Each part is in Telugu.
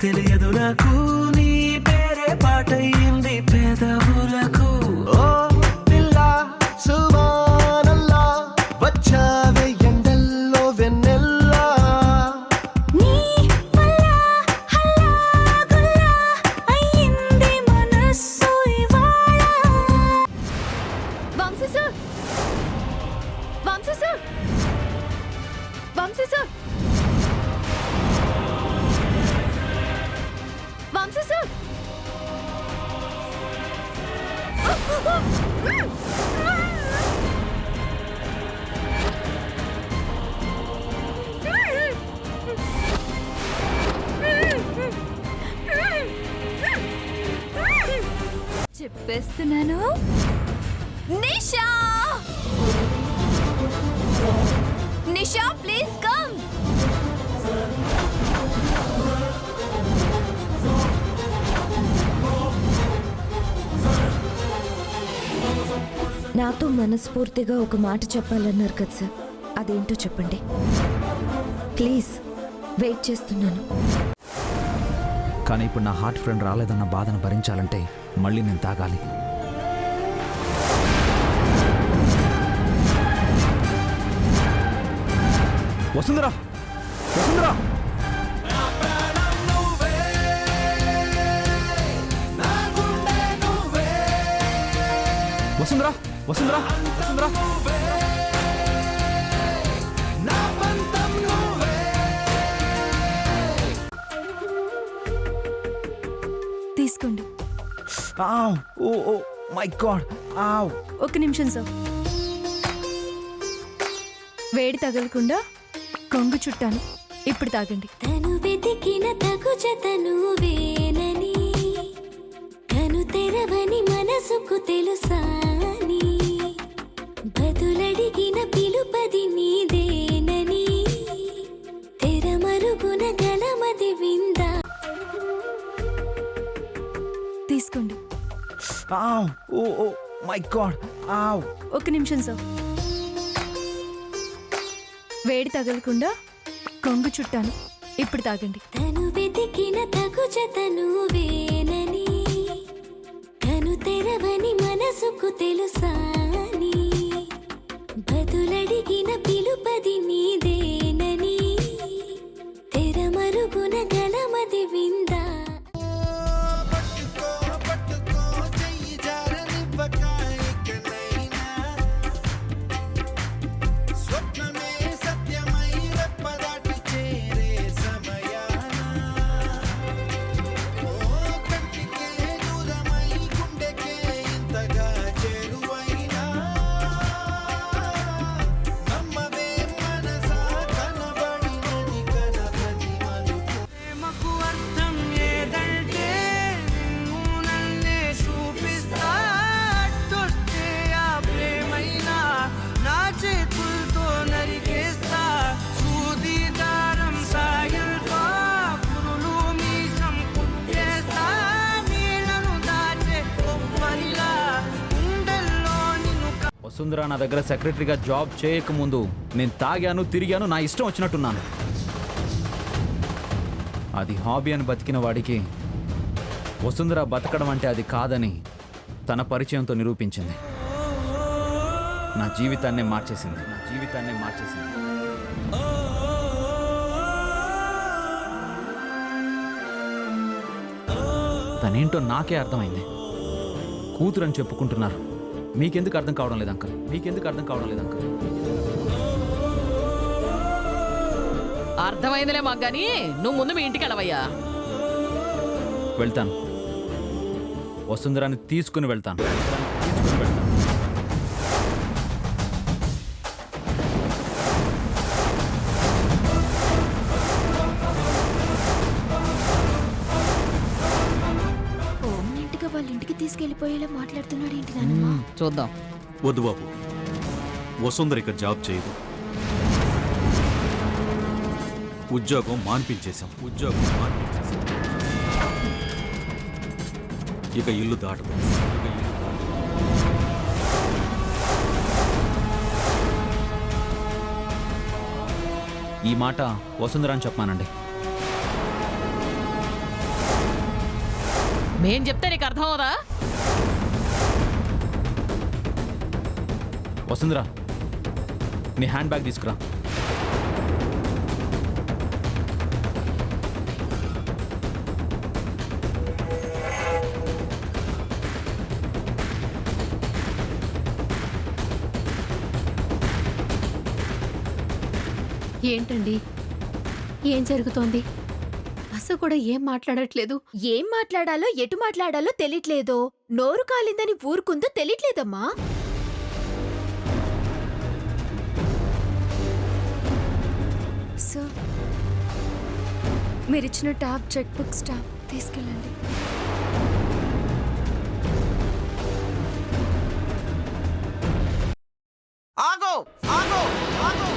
తెలియదు నాకు నీ పేరే పాటయింది పెదవులకు ఓ పిల్ల సువానల్లా వచ్చావే ఎండల్లో వెన్నెల్లా నీ వల్ల హల్లా గుల్లా అయ్యింది మనస్సు ఇవాళ Vamshi sir Vamshi sir Vamshi sir Vamshi sir చెప్పేస్తున్నాను నిషా నిషా ప్లీజ్ కమ్ నాతో మనస్ఫూర్తిగా ఒక మాట చెప్పాలన్నారు కదా సార్, అదేంటో చెప్పండి ప్లీజ్. వెయిట్ చేస్తున్నాను. కానీ ఇప్పుడు నా హార్ట్ ఫ్రెండ్ రాలేదన్న బాధను భరించాలంటే మళ్ళీ నేను తాగాలి. వసుంధరా వసుంధరా వసుంధరా వసుంధరా వసుంధరా తీసుకోండి. ఓ ఓ మై గాడ్. ఒక నిమిషం సార్. వేడి తగలకుండా కొంగు చుట్టాను, ఇప్పుడు తాగండి. తను వెతికిన తగు జతను వేనని కను తెరవని మనసుకు తెలుసాని బదులడిగిన పిలుపది నీదేనని తెరమరుగున గలమది విందా. తీసుకోండి. ఓ ఓ మై గాడ్. ఒక నిమిషం సార్. వేడి తగలకుండా కొంగు చుట్టాను, ఇప్పుడు తాగండి. తను వెతికిన తగు జతను వేనని కను తెరవని మనసుకు తెలుసాని బదులడిగిన పిలుపది నీదేనని తెరమరుగున గలమది విందా. వసుంధరా నా దగ్గర సెక్రటరీగా జాబ్ చేయకముందు నేను తాగాను, తిరిగాను, నా ఇష్టం వచ్చినట్టున్నాను. అది హాబీ అని బతికిన వాడికి వసుంధర బతకడం అంటే అది కాదని తన పరిచయంతో నిరూపించింది. నా జీవితాన్నే మార్చేసింది. తనేంటో నాకే అర్థమైంది. కూతురని చెప్పుకుంటున్నారు, మీకెందుకు అర్థం కావడం లేదు అంకల్? అర్థమైందిలే మాకు, గానీ నువ్వు ముందు మీ ఇంటికి వెళ్ళవయ్యా. వెళ్తాను, వసుంధరాని తీసుకుని వెళ్తాను. పర్మనెంట్గా వాళ్ళ ఇంటికి తీసుకెళ్ళిపోయేలా మాట్లాడుతున్నాడు ఏంటి నానమ్మ? చూద్దాం. వద్దు బాబు, వసుంధర ఇక జాబ్ చేయదు. ఉద్యోగం మాన్పించేశాం. ఇక ఇల్లు దాటదు. ఈ మాట వసుంధర అని చెప్పమానండి. మేం చెప్తే నీకు అర్థం అవుదా? వసుంధర, నీ హ్యాండ్ బ్యాగ్ తీసుకురా. ఏంటండి, ఏం జరుగుతోంది? అసలు కూడా ఏం మాట్లాడట్లేదు. ఏం మాట్లాడాలో ఎటు మాట్లాడాలో తెలియట్లేదో, నోరు కాలిందని ఊరుకుందో తెలియట్లేదమ్మా. సార్, మీరిచ్చిన ట్యాబ్ చెక్ బుక్ స్టాప్ తీసుకెళ్ళండి. ఆగో ఆగో ఆగో!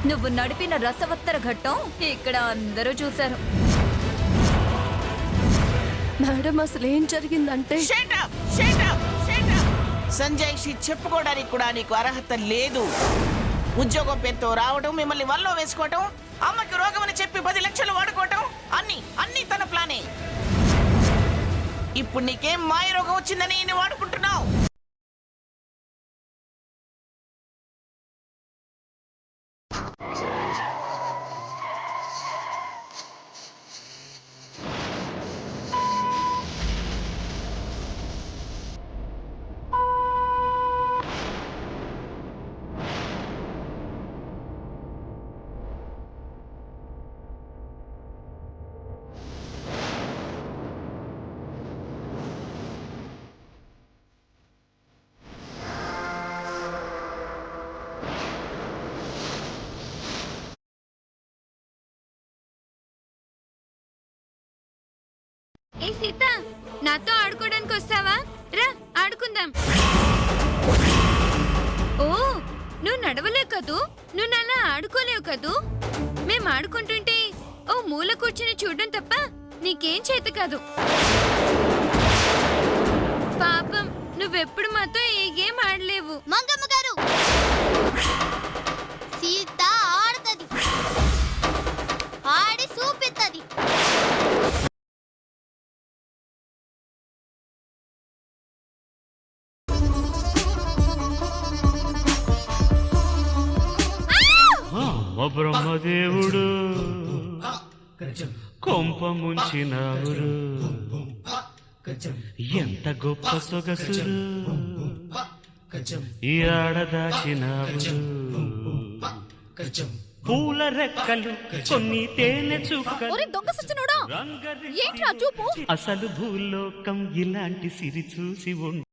నువ్వు నడిపిన రసవత్తర ఘట్టం ఇక్కడ అందరూ చూశారు. మేడం, అసలు ఏం జరిగిందంటే Shut up! సంజయ్ శ్రీ చెప్పుకోవడానికి కూడా నీకు అర్హత లేదు. ఉద్యోగం పేరుతో రావడం, మిమ్మల్ని వల్లో వేసుకోవటం, అమ్మకి రోగం అని చెప్పి 10 లక్షలు వాడుకోవటం, అన్ని తన ప్లానే. ఇప్పుడు నీకేం మాయ రోగం వచ్చిందని ఈయన వాడుకుంటున్నావు. ఏ సీత, నాతో ఆడుకోవడానికి వస్తావా? రా ఆడుకుందాం. ఓ, నువ్వు నడవలేవు కదూ, నువ్వు నాలా ఆడుకోలేవు కదూ. మేం ఆడుకుంటుంటే ఓ మూల కూర్చుని చూడడం తప్ప నీకేం చేత కాదు. పాపం, నువ్వెప్పుడు మాతో ఏ గేమ్ ఆడలేవు. మంగమ్మ గారు, సీత ఆడుతుంది, ఆడి చూపిస్తుంది. బ్రహ్మదేవుడు కొంప ముంచినావురు, ఎంత గొప్ప సొగసురు ఈ ఆడదాచినావురు. పూల రెక్కలు కొన్ని తేనె చుక్కలు, అసలు భూలోకం ఇలాంటి సిరి చూసి ఉండు.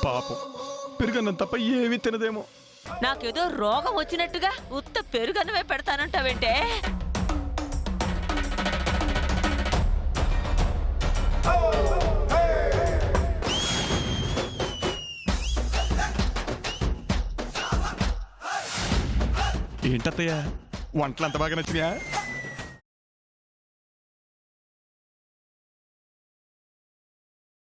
పాపం, పెరుగన్నం తప్ప ఏమీ తినదేమో. నాకేదో రోగం వచ్చినట్టుగా ఉత్త పెరుగన్నమే పెడతానంటావేంటే? ఏంటత్తయ్య, వంటలు అంత బాగా నచ్చినాయా?